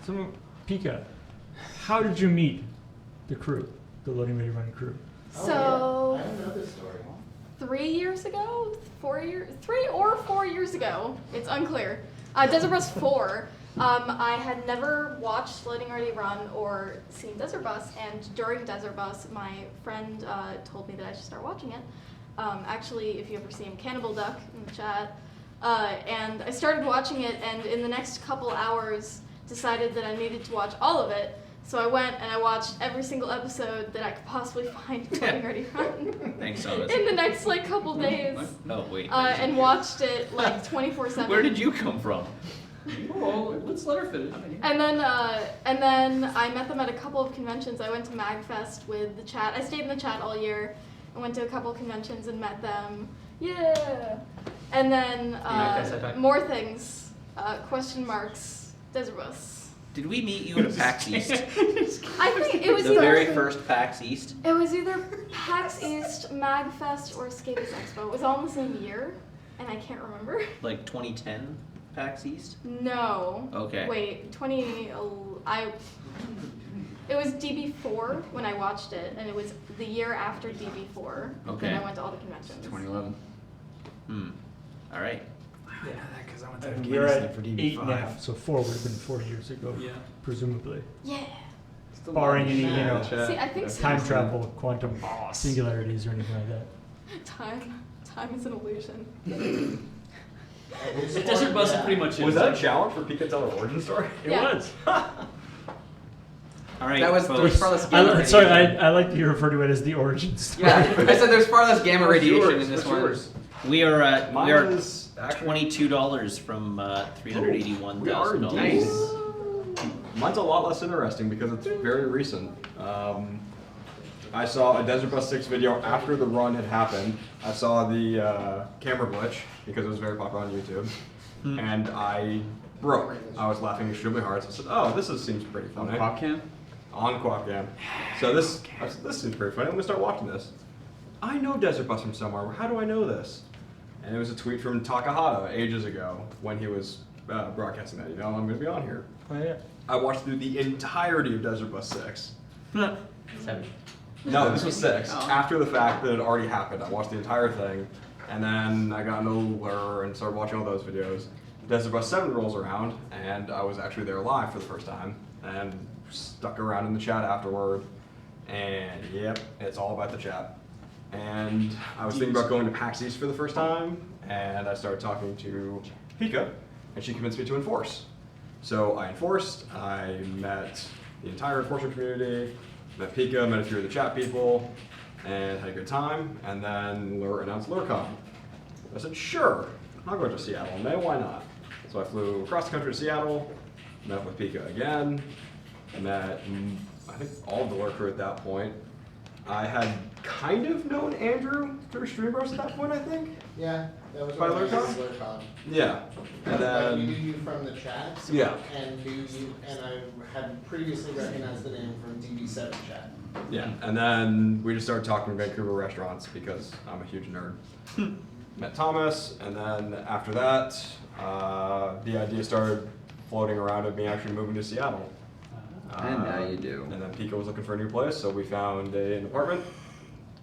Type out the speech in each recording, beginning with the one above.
So, Pika, how did you meet the crew, the Loading Ready Run crew? So, I don't know this story. 3 years ago, 3 or 4 years ago, it's unclear. Desert Bus 4. I had never watched Loading Ready Run or seen Desert Bus, and during Desert Bus, my friend told me that I should start watching it. Actually, if you ever see him, Cannibal Duck in the chat. And I started watching it, and in the next couple hours, decided that I needed to watch all of it. So I went and I watched every single episode that I could possibly find in Loading Ready Run. Thanks, Thomas. In the next couple days. Oh, wait. And watched it 24/7. Where did you come from? Oh, let's let her finish. And then I met them at a couple of conventions. I went to MagFest with the chat. I stayed in the chat all year. I went to a couple of conventions and met them. Yeah. And then more things. Question marks. Desert Bus. Did we meet you at PAX East? I think it was The very first PAX East? It was either PAX East, MagFest, or Escapist Expo. It was all in the same year, and I can't remember. Like 2010 PAX East? No. Okay. Wait, it was DB4 when I watched it, and it was the year after DB4 Okay. that I went to all the conventions. 2011. All right. Yeah, because I went to And we're Afghanistan at for 8 DB5. now, so 4 would have been 4 years ago, Yeah. presumably. Yeah. Barring any, See, I think so. time travel, quantum singularities, or anything like that. Time is an illusion. The Desert Bus is pretty much it. Was that a challenge for Pika to tell her origin story? It Yeah. was. All right. That was folks. far less gamma radiation. Sorry, I like that you refer to it as the origin story. Yeah, I said there's far less gamma radiation Yours, in this what's one. yours? We are Mine we are is actually $22 from $381,000. Nice. Mine's a lot less interesting because it's very recent. I saw a Desert Bus 6 video after the run had happened. I saw the camera glitch because it was very popular on YouTube, and I broke. I was laughing extremely hard. So I said, "Oh, seems pretty funny." On Pop Cam? On Quap Cam. So this seems pretty funny. I'm gonna start watching this. I know Desert Bus from somewhere. How do I know this? And it was a tweet from Takahata ages ago when he was broadcasting that. I'm gonna be on here. Oh, yeah. I watched through the entirety of Desert Bus 6. 7. No, this was 6. Oh. After the fact that it already happened, I watched the entire thing, and then I got into Lure and started watching all those videos. Desert Bus 7 rolls around, and I was actually there live for the first time, and stuck around in the chat afterward, and yep, it's all about the chat. And I was thinking about going to PAX East for the first time, and I started talking to Pika, and she convinced me to enforce. So I enforced, I met the entire enforcer community, met Pika, met a few of the chat people, and had a good time, and then Lure announced LureCon. I said, sure, I'll go to Seattle in May, why not? So I flew across the country to Seattle, met with Pika again, met, I think, all of the Lure crew at that point. I had kind of known Andrew through Streamers at that point, I think. Yeah, that was By when I LureCon? was LureCon. Yeah, and But we knew then, you from the chats. yeah, And I had previously recognized the name from DB7 chat. yeah, and then we just started talking Vancouver restaurants because I'm a huge nerd. Met Thomas, and then after that, the idea started floating around of me actually moving to Seattle. And now you do. And then Pika was looking for a new place, so we found an apartment.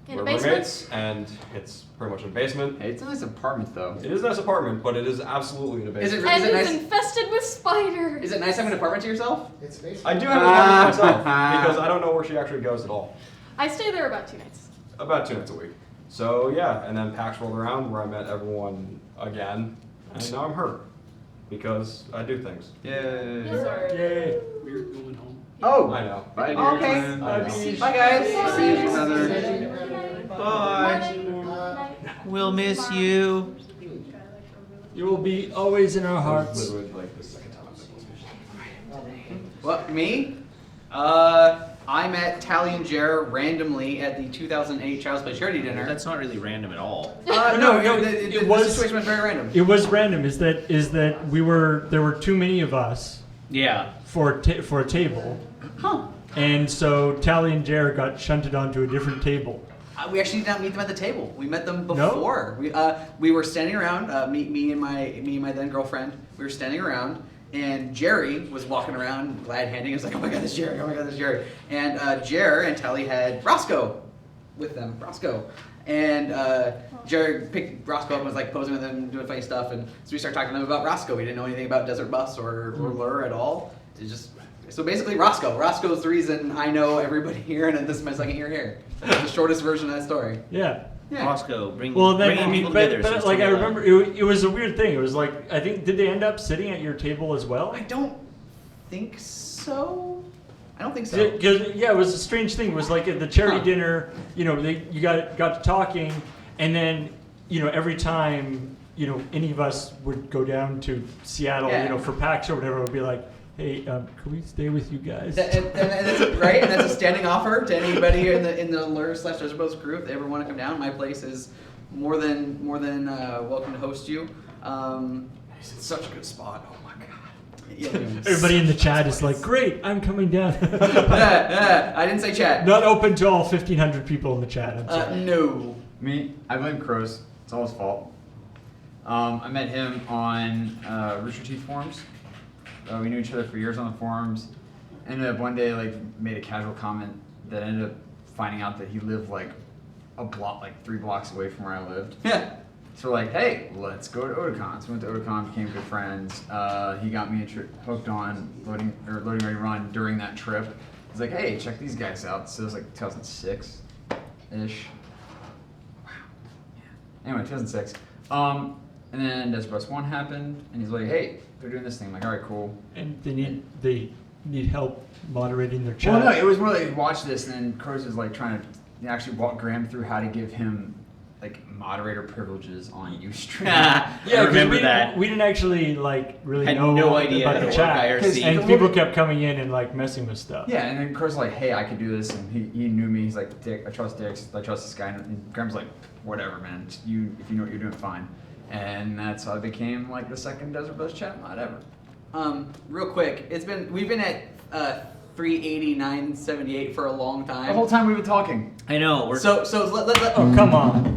In a We're basement? roommates, and it's pretty much in a basement. Hey, it's a nice apartment though. It is a nice apartment, but it is absolutely in a basement. And it's nice? infested with spiders. Is it nice having an apartment to yourself? It's basically. I do have an apartment myself because I don't know where she actually goes at all. I stay there about 2 nights. About 2 nights a week. So yeah, and then PAX rolled around where I met everyone again, and now I'm her because I do things. Yay. Yay. We're going home. Oh! I know. Bye, I okay. know. Bye, guys. See you another. Bye. We'll miss you. You will be always in our hearts. Literally like the second time I've been this. What, me? I met Tally and Jer randomly at the 2008 Child's Play charity dinner. That's not really random at all. The was- situation was very random. It was random. Is that there were too many of us Yeah. for a table, Huh. and so Tally and Jared got shunted onto a different table. We actually did not meet them at the table. We met them before. We were standing around. Me and my then girlfriend. We were standing around, and Jerry was walking around glad handing. He was like, oh my god, this Jerry, oh my god, this Jerry. And Jer and Tally had Roscoe with them, Roscoe. And Jerry picked Roscoe up and was like posing with him, doing funny stuff. And so we started talking to them about Roscoe. We didn't know anything about Desert Bus or Lure at all. So basically Roscoe. Roscoe's the reason I know everybody here, and this is my second year here. That's the shortest version of that story. Yeah. Yeah. Roscoe, bringing people but together. since like I 2011. remember, it was a weird thing. It was like I think did they end up sitting at your table as well? I don't think so. I don't think so. Because yeah, it was a strange thing. It was like at the charity Huh. dinner, you know, you got to talking, and then you know every time you know any of us would go down to Seattle, Yeah. you know, for PAX or whatever, it would be like, hey, can we stay with you guys? And that's right, and that's a standing offer to anybody in the Lure/Desert Bus group. If they ever want to come down, my place is more than welcome to host you. It's such a good spot. Oh my god. Yeah, Everybody in the chat is like, great, I'm coming down. I didn't say chat. Not open to all 1,500 people in the chat. I'm sorry. No. Me, I blame Crows. It's all his fault. I met him on Rooster Teeth forums. We knew each other for years on the forums. Ended up one day like made a casual comment that ended up finding out that he lived like a block, like 3 blocks away from where I lived. Yeah. So we're like, hey, let's go to Otakon. So we went to Otakon, became good friends. He got me hooked on loading ready run during that trip. He's like, hey, check these guys out. So it was like 2006-ish. Wow. Yeah. Anyway, 2006. And then Desert Bus 1 happened, and he's like, hey, they're doing this thing. I'm like, all right, cool. And they need help moderating their chat. Well, no, it was more like watch this, and then Crows was like trying to actually walk Graham through how to give him like moderator privileges on Ustream. I Yeah, 'cause remember we that. We didn't actually like really Had know no idea about how the to work chat, IRC. and people kept coming in and like messing with stuff. Yeah, and then Crows was like, hey, I could do this, and he knew me. He's like, Dick, I trust Dick, I trust this guy. And Graham's like, whatever, man. If you know what you're doing, fine. And that's how I became like the second Desert Bus chat mod ever. Real quick, we've been at 389.78 for a long time. The whole time we've been talking. I know. We're So let Oh, come on.